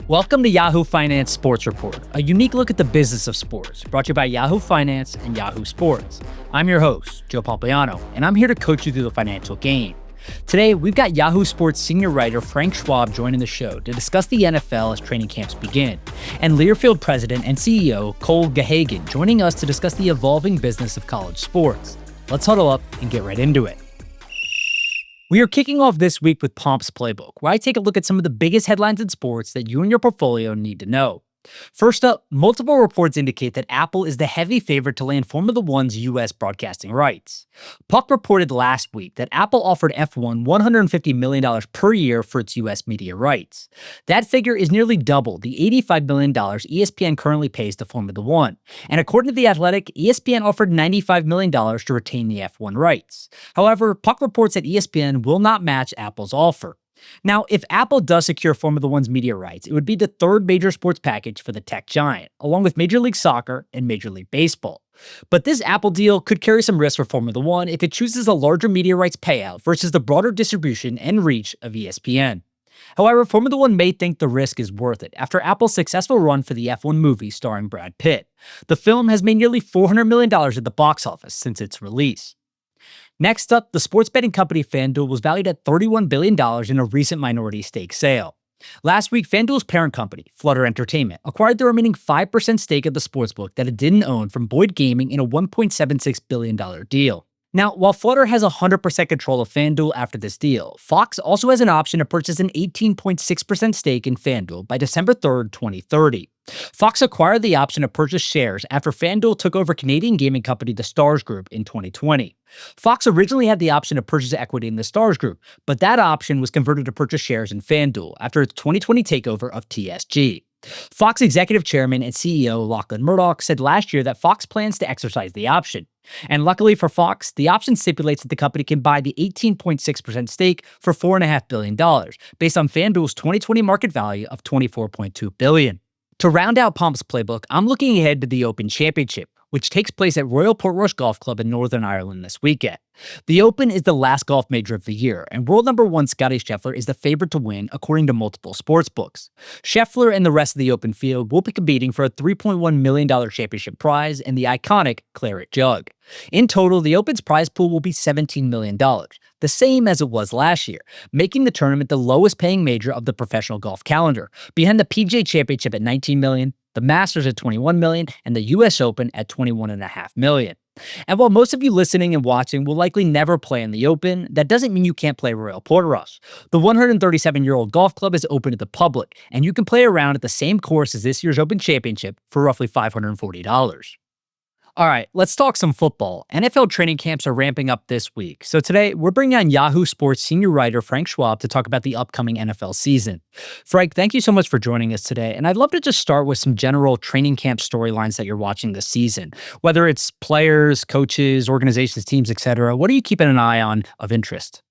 Welcome to Yahoo Finance Sports Report, a unique look at the business of sports, brought to you by Yahoo Finance and Yahoo Sports. I'm your host, Joe Pompliano, and I'm here to coach you through the financial game. Today, we've got Yahoo Sports senior writer Frank Schwab joining the show to discuss the NFL as training camps begin, and Learfield president and CEO Cole Gahagan joining us to discuss the evolving business of college sports. Let's huddle up and get right into it. We are kicking off this week with Pomp's Playbook, where I take a look at some of the biggest headlines in sports that you and your portfolio need to know. First up, multiple reports indicate that Apple is the heavy favorite to land Formula One's U.S. broadcasting rights. Puck reported last week that Apple offered F1 $150 million per year for its U.S. media rights. That figure is nearly double the $85 million ESPN currently pays to Formula One. And according to The Athletic, ESPN offered $95 million to retain the F1 rights. However, Puck reports that ESPN will not match Apple's offer. Now, if Apple does secure Formula One's media rights, it would be the third major sports package for the tech giant, along with Major League Soccer and Major League Baseball. But this Apple deal could carry some risk for Formula One if it chooses a larger media rights payout versus the broader distribution and reach of ESPN. However, Formula One may think the risk is worth it after Apple's successful run for the F1 movie starring Brad Pitt. The film has made nearly $400 million at the box office since its release. Next up, the sports betting company FanDuel was valued at $31 billion in a recent minority stake sale. Last week, FanDuel's parent company, Flutter Entertainment, acquired the remaining 5% stake of the sportsbook that it didn't own from Boyd Gaming in a $1.76 billion deal. Now, while Flutter has 100% control of FanDuel after this deal, Fox also has an option to purchase an 18.6% stake in FanDuel by December 3rd, 2030. Fox acquired the option to purchase shares after FanDuel took over Canadian gaming company The Stars Group in 2020. Fox originally had the option to purchase equity in The Stars Group, but that option was converted to purchase shares in FanDuel after its 2020 takeover of TSG. Fox executive chairman and CEO Lachlan Murdoch said last year that Fox plans to exercise the option. And luckily for Fox, the option stipulates that the company can buy the 18.6% stake for $4.5 billion, based on FanDuel's 2020 market value of $24.2 billion. To round out Pomp's Playbook, I'm looking ahead to the Open Championship, which takes place at Royal Portrush Golf Club in Northern Ireland this weekend. The Open is the last golf major of the year, and world number one Scottie Scheffler is the favorite to win according to multiple sportsbooks. Scheffler and the rest of the Open field will be competing for a $3.1 million championship prize and the iconic Claret Jug. In total, the Open's prize pool will be $17 million, the same as it was last year, making the tournament the lowest paying major of the professional golf calendar, behind the PGA Championship at $19 million, the Masters at $21 million, and the US Open at $21.5 million. And while most of you listening and watching will likely never play in the Open, that doesn't mean you can't play Royal Portrush. The 137-year-old golf club is open to the public, and you can play around at the same course as this year's Open Championship for roughly $540. All right, let's talk some football. NFL training camps are ramping up this week. So today, we're bringing on Yahoo Sports senior writer Frank Schwab to talk about the upcoming NFL season. Frank, thank you so much for joining us today. And I'd love to just start with some general training camp storylines that you're watching this season. Whether it's players, coaches, organizations, teams, etc. What are you keeping an eye on of interest?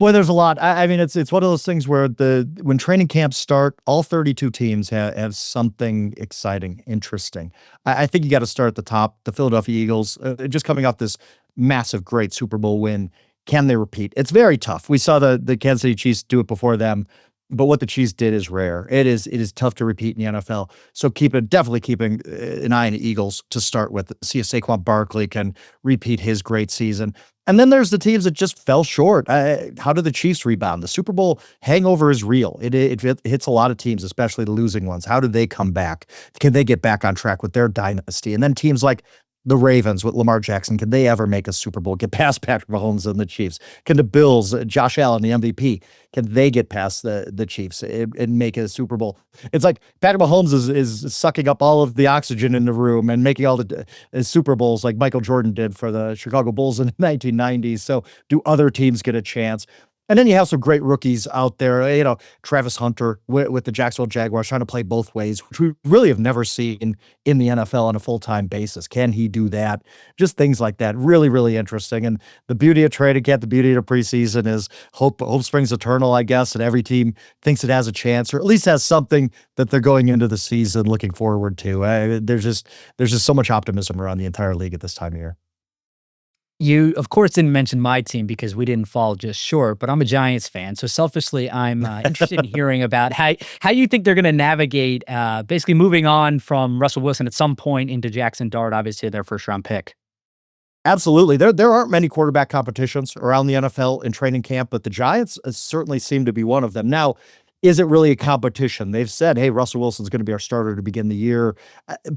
Boy, there's a lot. I mean, it's one of those things where when training camps start, all 32 teams have something exciting, interesting. I think you got to start at the top. The Philadelphia Eagles, just coming off this massive, great Super Bowl win. Can they repeat? It's very tough. We saw the Kansas City Chiefs do it before them, but what the Chiefs did is rare. It is tough to repeat in the NFL. So definitely keeping an eye on the Eagles to start with. See if Saquon Barkley can repeat his great season. And then there's the teams that just fell short. How do the Chiefs rebound? The Super Bowl hangover is real. It hits a lot of teams, especially the losing ones. How do they come back? Can they get back on track with their dynasty? And then teams like the Ravens with Lamar Jackson, can they ever make a Super Bowl, get past Patrick Mahomes and the Chiefs? Can the Bills, Josh Allen, the MVP, can they get past the Chiefs and make it a Super Bowl? It's like Patrick Mahomes is sucking up all of the oxygen in the room and making all the Super Bowls like Michael Jordan did for the Chicago Bulls in the 1990s. So do other teams get a chance? And then you have some great rookies out there, Travis Hunter with the Jacksonville Jaguars trying to play both ways, which we really have never seen in the NFL on a full-time basis. Can he do that? Just things like that. Really, really interesting. And the beauty of training camp, the beauty of the preseason is hope springs eternal, I guess, and every team thinks it has a chance or at least has something that they're going into the season looking forward to. There's just so much optimism around the entire league at this time of year. You, of course, didn't mention my team because we didn't fall just short, but I'm a Giants fan. So selfishly, I'm interested in hearing about how you think they're going to navigate basically moving on from Russell Wilson at some point into Jackson Dart, obviously their first round pick. Absolutely. There aren't many quarterback competitions around the NFL in training camp, but the Giants certainly seem to be one of them. Now, is it really a competition? They've said, hey, Russell Wilson's going to be our starter to begin the year.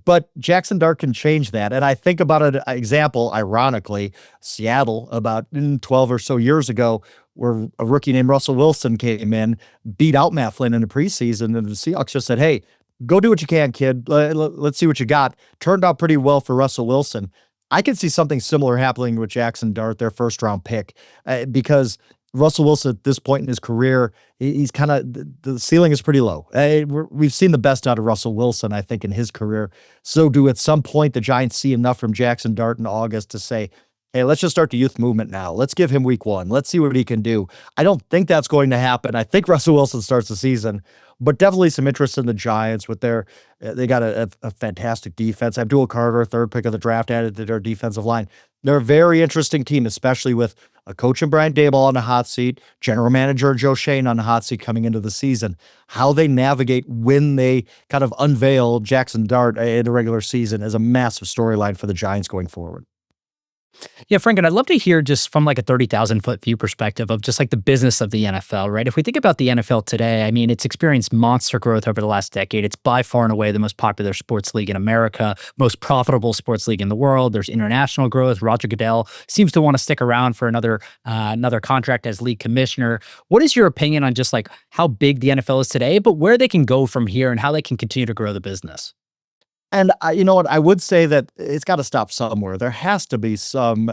But Jackson Dart can change that. And I think about an example, ironically, Seattle about 12 or so years ago, where a rookie named Russell Wilson came in, beat out Matt Flynn in the preseason, and the Seahawks just said, hey, go do what you can, kid. Let's see what you got. Turned out pretty well for Russell Wilson. I could see something similar happening with Jackson Dart, their first round pick, because Russell Wilson at this point in his career, he's kind of, the ceiling is pretty low. We've seen the best out of Russell Wilson, I think, in his career. So do at some point the Giants see enough from Jackson Dart in August to say, hey, let's just start the youth movement now. Let's give him week one. Let's see what he can do. I don't think that's going to happen. I think Russell Wilson starts the season, but definitely some interest in the Giants with they got a fantastic defense. Abdul Carter, third pick of the draft, added to their defensive line. They're a very interesting team, especially with a coach in Brian Daboll on the hot seat, general manager Joe Shane on the hot seat coming into the season. How they navigate when they kind of unveil Jackson Dart in the regular season is a massive storyline for the Giants going forward. Yeah, Frank, and I'd love to hear just from like a 30,000-foot view perspective of just like the business of the NFL, right? If we think about the NFL today, I mean, it's experienced monster growth over the last decade. It's by far and away the most popular sports league in America, most profitable sports league in the world. There's international growth. Roger Goodell seems to want to stick around for another contract as league commissioner. What is your opinion on just like how big the NFL is today, but where they can go from here and how they can continue to grow the business? And you know what? I would say that it's got to stop somewhere. There has to be some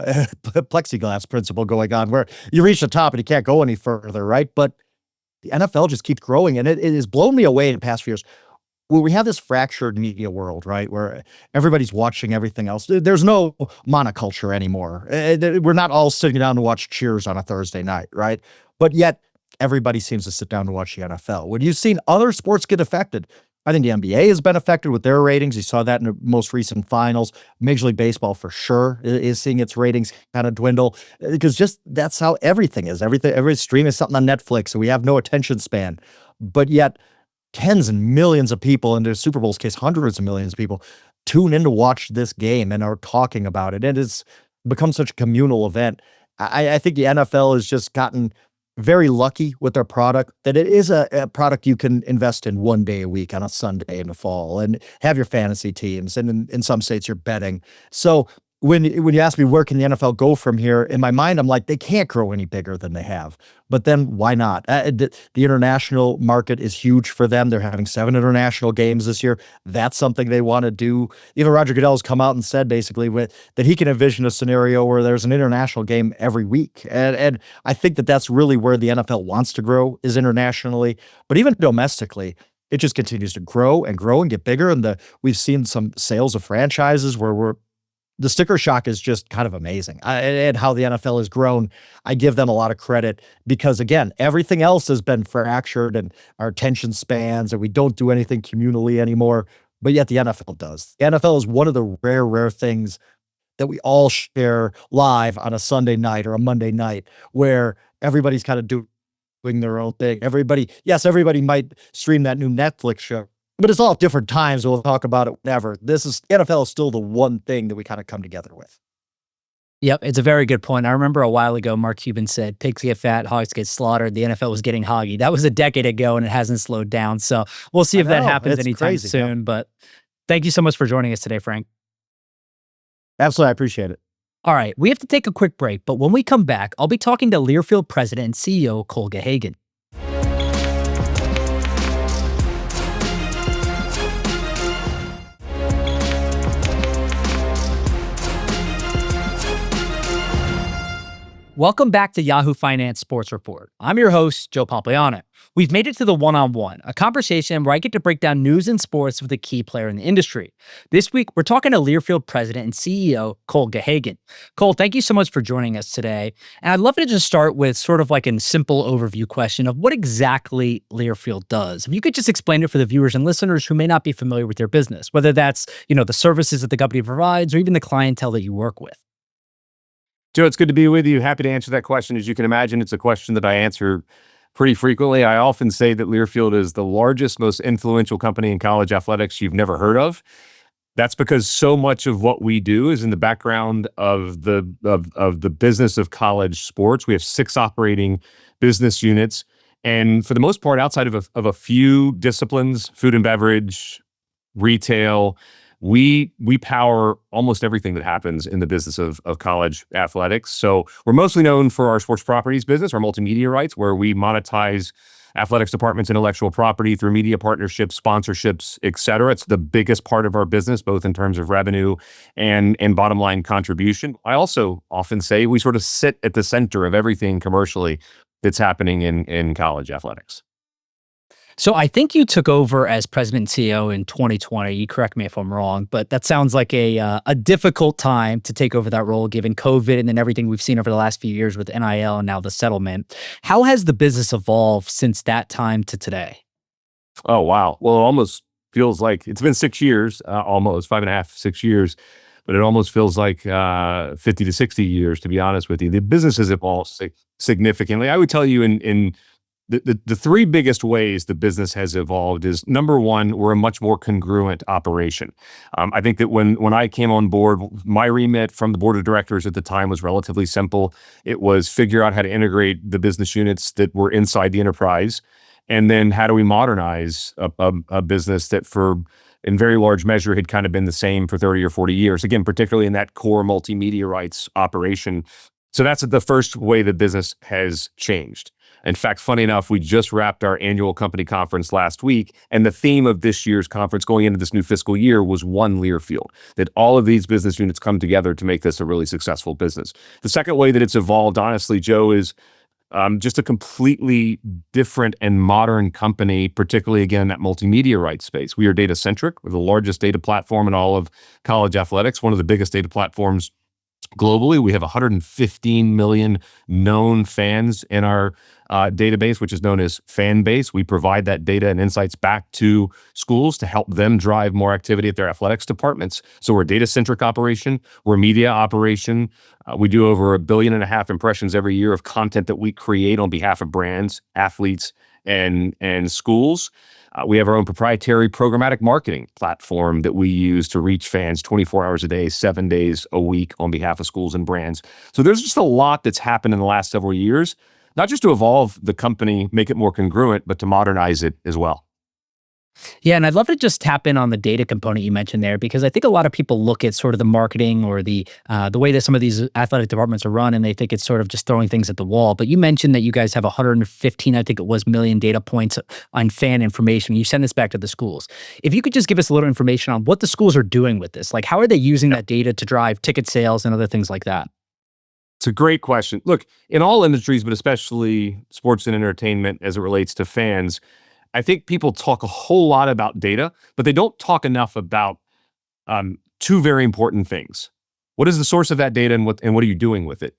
plexiglass principle going on where you reach the top and you can't go any further, right? But the NFL just keeps growing, and it has blown me away in the past few years. Well, we have this fractured media world, right, where everybody's watching everything else. There's no monoculture anymore. We're not all sitting down to watch Cheers on a Thursday night, right? But yet everybody seems to sit down to watch the NFL. When you've seen other sports get affected, I think the NBA has been affected with their ratings. You saw that in the most recent finals. Major League Baseball for sure is seeing its ratings kind of dwindle because just that's how everything is. Every stream is something on Netflix, so we have no attention span. But yet tens and millions of people, in the Super Bowl's case, hundreds of millions of people, tune in to watch this game and are talking about it. And it's become such a communal event. I think the NFL has just gotten very lucky with their product that it is a product you can invest in one day a week on a Sunday in the fall and have your fantasy teams. And in some states, you're betting. So when you ask me where can the NFL go from here, in my mind, I'm like, they can't grow any bigger than they have. But then why not? The international market is huge for them. They're having 7 international games this year. That's something they want to do. Even Roger Goodell's come out and said basically that he can envision a scenario where there's an international game every week. And I think that that's really where the NFL wants to grow is internationally, but even domestically. It just continues to grow and get bigger. And we've seen some sales of franchises where the sticker shock is just kind of amazing. And how the NFL has grown, I give them a lot of credit because, again, everything else has been fractured and our attention spans, and we don't do anything communally anymore, but yet the NFL does. The NFL is one of the rare things that we all share live on a Sunday night or a Monday night where everybody's kind of doing their own thing. Everybody might stream that new Netflix show, but it's all at different times. We'll talk about it whenever. The NFL is still the one thing that we kind of come together with. Yep, it's a very good point. I remember a while ago, Mark Cuban said, pigs get fat, hogs get slaughtered. The NFL was getting hoggy. That was a decade ago, and it hasn't slowed down. So we'll see if that happens anytime soon. Yeah. But thank you so much for joining us today, Frank. Absolutely. I appreciate it. All right, we have to take a quick break, but when we come back, I'll be talking to Learfield President and CEO Cole Gahagan. Welcome back to Yahoo Finance Sports Report. I'm your host, Joe Pompliano. We've made it to the one-on-one, a conversation where I get to break down news and sports with a key player in the industry. This week, we're talking to Learfield President and CEO Cole Gahagan. Cole, thank you so much for joining us today. And I'd love to just start with sort of like a simple overview question of what exactly Learfield does. If you could just explain it for the viewers and listeners who may not be familiar with your business, whether that's, the services that the company provides or even the clientele that you work with. Joe, it's good to be with you. Happy to answer that question. As you can imagine, it's a question that I answer pretty frequently. I often say that Learfield is the largest, most influential company in college athletics you've never heard of. That's because so much of what we do is in the background of the business of college sports. We have 6 operating business units, and for the most part, outside of a few disciplines, food and beverage, retail, we power almost everything that happens in the business of college athletics. So we're mostly known for our sports properties business, our multimedia rights, where we monetize athletics departments' intellectual property through media partnerships, sponsorships, et cetera. It's the biggest part of our business, both in terms of revenue and bottom line contribution. I also often say we sort of sit at the center of everything commercially that's happening in college athletics. So I think you took over as president and CEO in 2020. You correct me if I'm wrong, but that sounds like a difficult time to take over that role given COVID and then everything we've seen over the last few years with NIL and now the settlement. How has the business evolved since that time to today? Oh, wow. Well, it almost feels like it's been 6 years, almost 5.5, 6 years, but it almost feels like 50 to 60 years, to be honest with you. The business has evolved significantly. I would tell you in the 3 biggest ways the business has evolved is, number one, we're a much more congruent operation. I think that when I came on board, my remit from the board of directors at the time was relatively simple. It was figure out how to integrate the business units that were inside the enterprise, and then how do we modernize a business that in very large measure had kind of been the same for 30 or 40 years. Again, particularly in that core multimedia rights operation. So that's the first way the business has changed. In fact, funny enough, we just wrapped our annual company conference last week, and the theme of this year's conference going into this new fiscal year was One Learfield, that all of these business units come together to make this a really successful business. The second way that it's evolved, honestly, Joe, is just a completely different and modern company, particularly, again, that multimedia rights space. We are data-centric. We're the largest data platform in all of college athletics, one of the biggest data platforms globally. We have 115 million known fans in our database, which is known as FanBase. We provide that data and insights back to schools to help them drive more activity at their athletics departments. So we're a data-centric operation. We're a media operation. We do over 1.5 billion impressions every year of content that we create on behalf of brands, athletes, and schools. We have our own proprietary programmatic marketing platform that we use to reach fans 24 hours a day, 7 days a week on behalf of schools and brands. So there's just a lot that's happened in the last several years, not just to evolve the company, make it more congruent, but to modernize it as well. Yeah, and I'd love to just tap in on the data component you mentioned there, because I think a lot of people look at sort of the marketing or the way that some of these athletic departments are run, and they think it's sort of just throwing things at the wall. But you mentioned that you guys have 115, I think it was, million data points on fan information. You send this back to the schools. If you could just give us a little information on what the schools are doing with this, like how are they using that data to drive ticket sales and other things like that? It's a great question. Look, in all industries, but especially sports and entertainment as it relates to fans, I think people talk a whole lot about data, but they don't talk enough about 2 very important things. What is the source of that data, and what are you doing with it?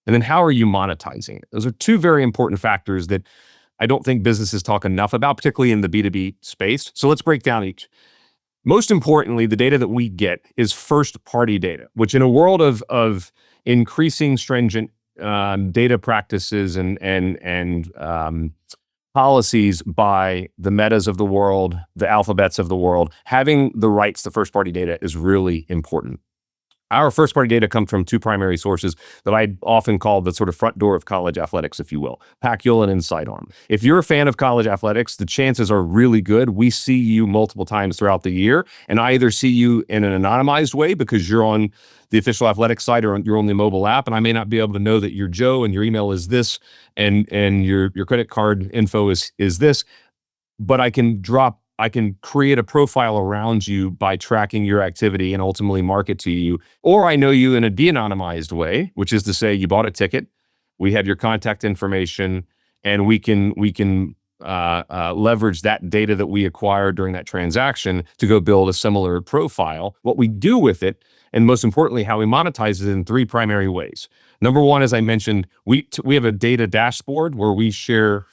And then how are you monetizing it? Those are 2 very important factors that I don't think businesses talk enough about, particularly in the B2B space. So let's break down each. Most importantly, the data that we get is first-party data, which in a world of increasing stringent data practices and policies by the Metas of the world, the Alphabets of the world, having the rights to first-party data is really important. Our first-party data comes from 2 primary sources that I often call the sort of front door of college athletics, if you will, Pacul and InsightArm. If you're a fan of college athletics, the chances are really good we see you multiple times throughout the year, and I either see you in an anonymized way because you're on the official athletics site or you're on the mobile app, and I may not be able to know that you're Joe and your email is this and your credit card info is this, but I can create a profile around you by tracking your activity and ultimately market to you. Or I know you in a de-anonymized way, which is to say you bought a ticket, we have your contact information, and we can leverage that data that we acquired during that transaction to go build a similar profile. What we do with it, and most importantly, how we monetize it, in 3 primary ways. Number one, as I mentioned, we have a data dashboard where we share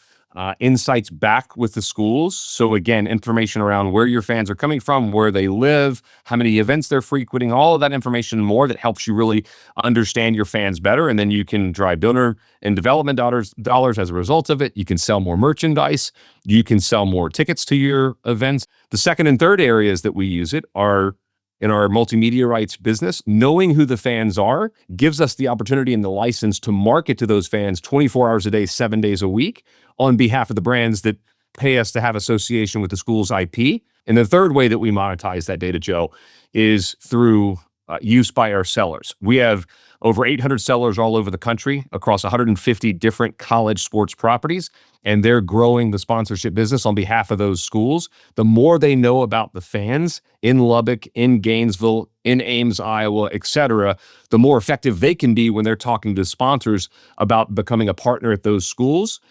insights back with the schools. So again, information around where your fans are coming from, where they live, how many events they're frequenting, all of that information and more that helps you really understand your fans better. And then you can drive donor and development dollars as a result of it. You can sell more merchandise. You can sell more tickets to your events. The second and third areas that we use it are in our multimedia rights business. Knowing who the fans are gives us the opportunity and the license to market to those fans 24 hours a day, 7 days a week on behalf of the brands that pay us to have association with the school's IP. And the third way that we monetize that data, Joe, is through use by our sellers. We have over 800 sellers all over the country across 150 different college sports properties, and they're growing the sponsorship business on behalf of those schools. The more they know about the fans in Lubbock, in Gainesville, in Ames, Iowa, et cetera, the more effective they can be when they're talking to sponsors about becoming a partner at those schools.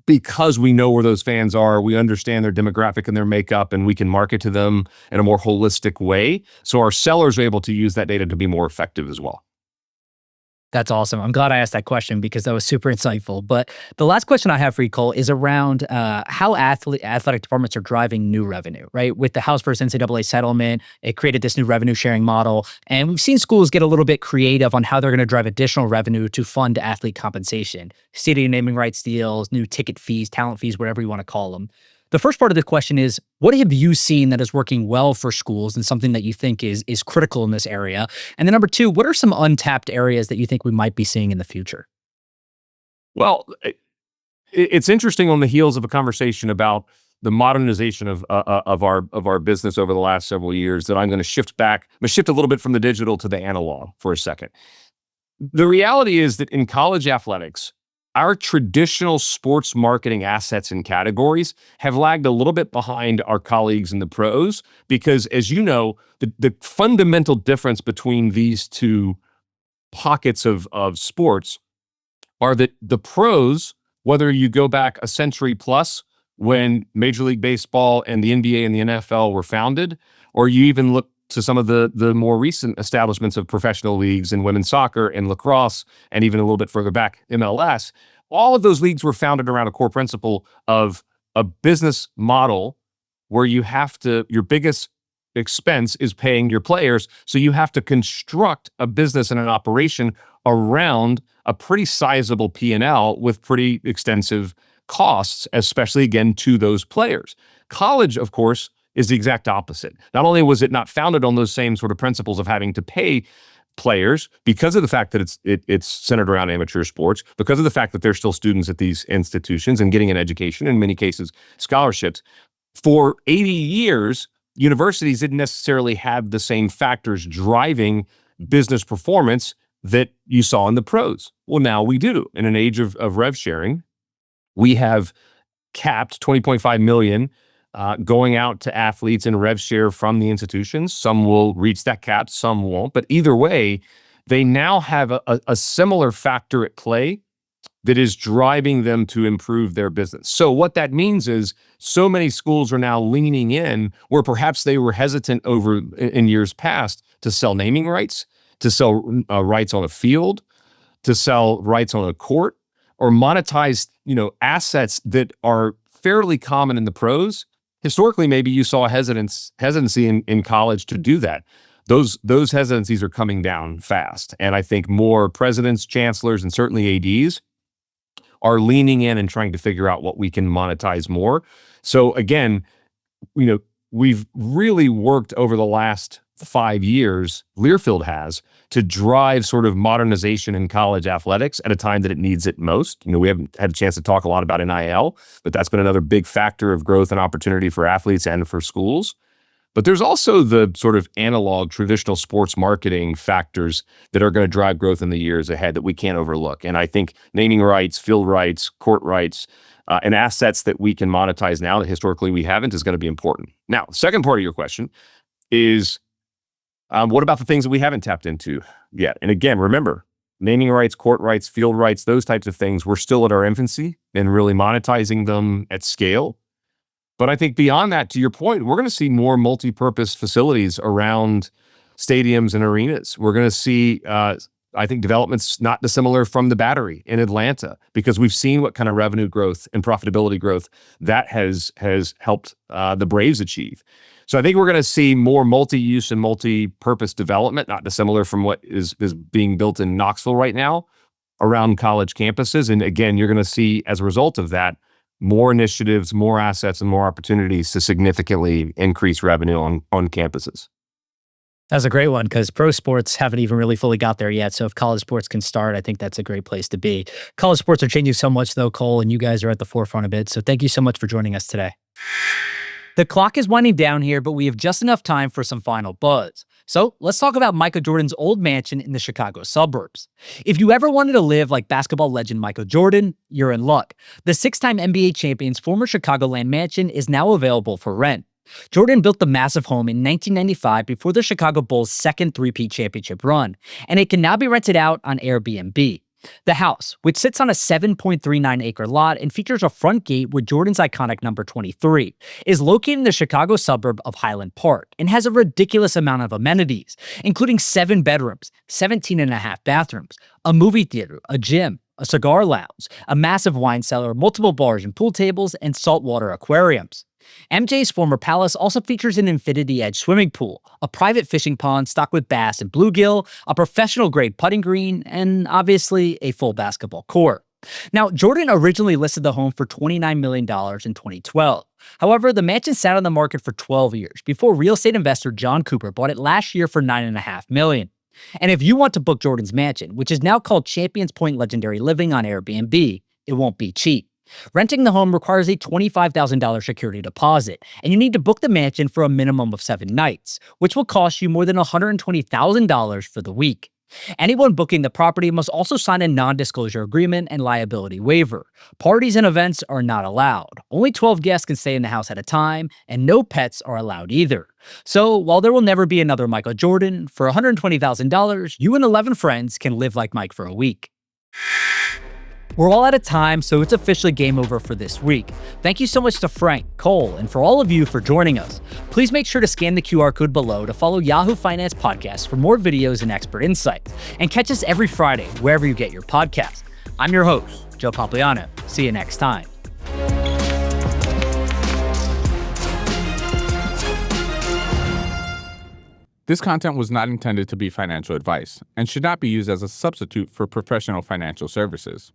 Because we know where those fans are, we understand their demographic and their makeup, and we can market to them in a more holistic way. So our sellers are able to use that data to be more effective as well. That's awesome. I'm glad I asked that question because that was super insightful. But the last question I have for you, Cole, is around how athletic departments are driving new revenue, right? With the House versus NCAA settlement, it created this new revenue sharing model. And we've seen schools get a little bit creative on how they're going to drive additional revenue to fund athlete compensation, stadium naming rights deals, new ticket fees, talent fees, whatever you want to call them. The first part of the question is, what have you seen that is working well for schools and something that you think is critical in this area? And then number two, what are some untapped areas that you think we might be seeing in the future? Well, it's interesting on the heels of a conversation about the modernization of our business over the last several years that I'm going to shift back. I'm going to shift a little bit from the digital to the analog for a second. The reality is that in college athletics, our traditional sports marketing assets and categories have lagged a little bit behind our colleagues in the pros because, as you know, the fundamental difference between these two pockets of sports are that the pros, whether you go back a century plus when Major League Baseball and the NBA and the NFL were founded, or you even look to some of the more recent establishments of professional leagues in women's soccer and lacrosse, and even a little bit further back, MLS, all of those leagues were founded around a core principle of a business model where your biggest expense is paying your players. So you have to construct a business and an operation around a pretty sizable P&L with pretty extensive costs, especially again to those players. College, of course, is the exact opposite. Not only was it not founded on those same sort of principles of having to pay players because of the fact that it's centered around amateur sports, because of the fact that they're still students at these institutions and getting an education, in many cases scholarships. For 80 years, universities didn't necessarily have the same factors driving business performance that you saw in the pros. Well, now we do. In an age of rev sharing, we have capped $20.5 million going out to athletes in rev share from the institutions. Some will reach that cap, some won't. But either way, they now have a similar factor at play that is driving them to improve their business. So what that means is so many schools are now leaning in where perhaps they were hesitant over in years past to sell naming rights, to sell rights on a field, to sell rights on a court, or monetize assets that are fairly common in the pros. Historically, maybe you saw a hesitancy in college to do that. Those hesitancies are coming down fast. And I think more presidents, chancellors, and certainly ADs are leaning in and trying to figure out what we can monetize more. So again, we've really worked over the last 5 years, Learfield has, to drive sort of modernization in college athletics at a time that it needs it most. We haven't had a chance to talk a lot about NIL, but that's been another big factor of growth and opportunity for athletes and for schools. But there's also the sort of analog traditional sports marketing factors that are going to drive growth in the years ahead that we can't overlook. And I think naming rights, field rights, court rights, and assets that we can monetize now that historically we haven't is going to be important. Now, the second part of your question is, what about the things that we haven't tapped into yet? And again, remember, naming rights, court rights, field rights, those types of things, we're still at our infancy and really monetizing them at scale. But I think beyond that, to your point, we're going to see more multi-purpose facilities around stadiums and arenas. We're going to see I think development's not dissimilar from the Battery in Atlanta, because we've seen what kind of revenue growth and profitability growth that has helped the Braves achieve. So I think we're going to see more multi-use and multi-purpose development, not dissimilar from what is being built in Knoxville right now around college campuses. And again, you're going to see, as a result of that, more initiatives, more assets, and more opportunities to significantly increase revenue on campuses. That's a great one, because pro sports haven't even really fully got there yet. So if college sports can start, I think that's a great place to be. College sports are changing so much, though, Cole, and you guys are at the forefront of it. So thank you so much for joining us today. The clock is winding down here, but we have just enough time for some final buzz. So let's talk about Michael Jordan's old mansion in the Chicago suburbs. If you ever wanted to live like basketball legend Michael Jordan, you're in luck. The six-time NBA champion's former Chicagoland mansion is now available for rent. Jordan built the massive home in 1995 before the Chicago Bulls' second three-peat championship run, and it can now be rented out on Airbnb. The house, which sits on a 7.39-acre lot and features a front gate with Jordan's iconic number 23, is located in the Chicago suburb of Highland Park and has a ridiculous amount of amenities, including 7 bedrooms, 17.5 bathrooms, a movie theater, a gym, a cigar lounge, a massive wine cellar, multiple bars and pool tables, and saltwater aquariums. MJ's former palace also features an infinity-edge swimming pool, a private fishing pond stocked with bass and bluegill, a professional-grade putting green, and obviously a full basketball court. Now, Jordan originally listed the home for $29 million in 2012. However, the mansion sat on the market for 12 years before real estate investor John Cooper bought it last year for $9.5 million. And if you want to book Jordan's mansion, which is now called Champions Point Legendary Living on Airbnb, it won't be cheap. Renting the home requires a $25,000 security deposit, and you need to book the mansion for a minimum of 7 nights, which will cost you more than $120,000 for the week. Anyone booking the property must also sign a non-disclosure agreement and liability waiver. Parties and events are not allowed. Only 12 guests can stay in the house at a time, and no pets are allowed either. So, while there will never be another Michael Jordan, for $120,000, you and 11 friends can live like Mike for a week. We're all out of time, so it's officially game over for this week. Thank you so much to Frank, Cole, and for all of you for joining us. Please make sure to scan the QR code below to follow Yahoo Finance Podcast for more videos and expert insights. And catch us every Friday wherever you get your podcasts. I'm your host, Joe Pompliano. See you next time. This content was not intended to be financial advice and should not be used as a substitute for professional financial services.